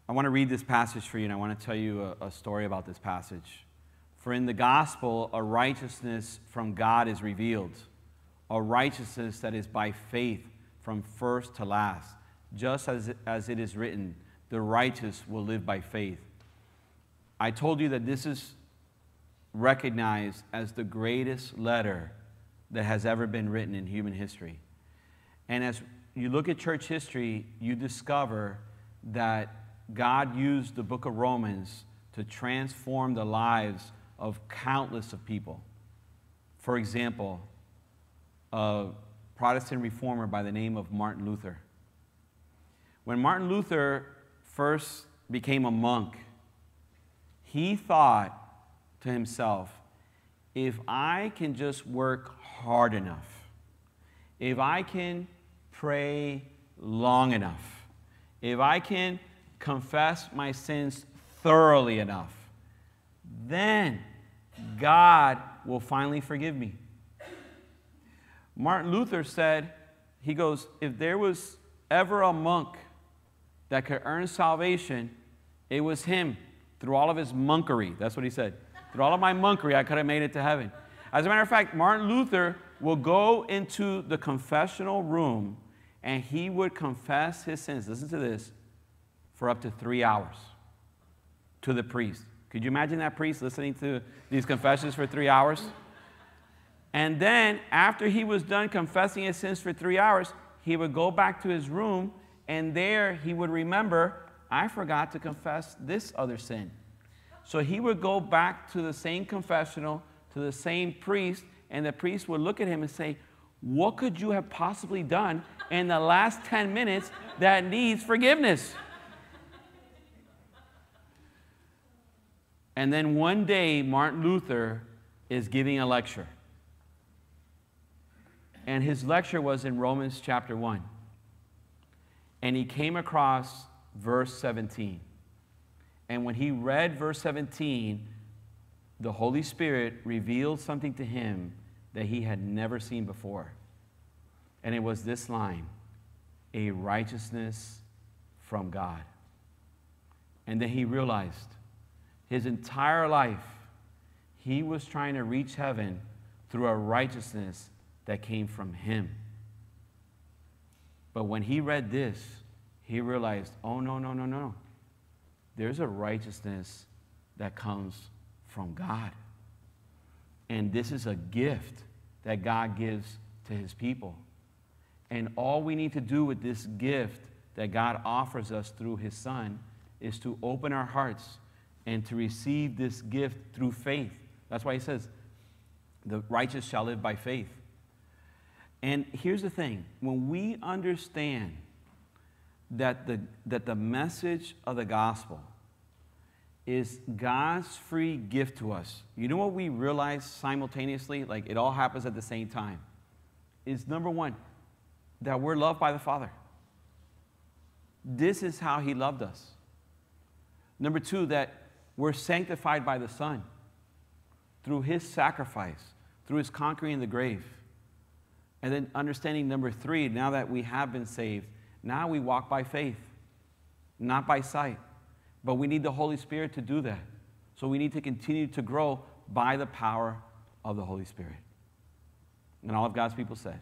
I want to read this passage for you, and I want to tell you a story about this passage. For in the gospel, a righteousness from God is revealed, a righteousness that is by faith from first to last. Just as it is written, the righteous will live by faith. I told you that this is recognized as the greatest letter that has ever been written in human history. And as you look at church history, you discover that God used the book of Romans to transform the lives of countless of people. For example, a Protestant Reformer by the name of Martin Luther. When Martin Luther first became a monk, he thought to himself, if I can just work hard enough, if I can pray long enough, if I can confess my sins thoroughly enough, then God will finally forgive me. Martin Luther said, he goes, if there was ever a monk that could earn salvation, it was him. Through all of his monkery, that's what he said. Through all of my monkery, I could have made it to heaven. As a matter of fact, Martin Luther will go into the confessional room and he would confess his sins, listen to this, for up to 3 hours to the priest. Could you imagine that priest listening to these confessions for 3 hours? And then, after he was done confessing his sins for 3 hours, he would go back to his room, and there he would remember, I forgot to confess this other sin. So he would go back to the same confessional, to the same priest, and the priest would look at him and say, what could you have possibly done in the last 10 minutes that needs forgiveness? And then one day, Martin Luther is giving a lecture. And his lecture was in Romans chapter 1. And he came across verse 17. And when he read verse 17, the Holy Spirit revealed something to him that he had never seen before. And it was this line, a righteousness from God. And then he realized his entire life, he was trying to reach heaven through a righteousness that came from him. But when he read this, he realized, oh, no, no, no, no. There's a righteousness that comes from God. And this is a gift that God gives to his people. And all we need to do with this gift that God offers us through his Son is to open our hearts and to receive this gift through faith. That's why he says, the righteous shall live by faith. And here's the thing. When we understand that the message of the gospel is God's free gift to us, you know what we realize simultaneously, like it all happens at the same time, is number one, that we're loved by the Father. This is how he loved us. Number two, that we're sanctified by the Son through his sacrifice, through his conquering the grave. And then understanding number three, now that we have been saved, now we walk by faith, not by sight. But we need the Holy Spirit to do that. So we need to continue to grow by the power of the Holy Spirit. And all of God's people said,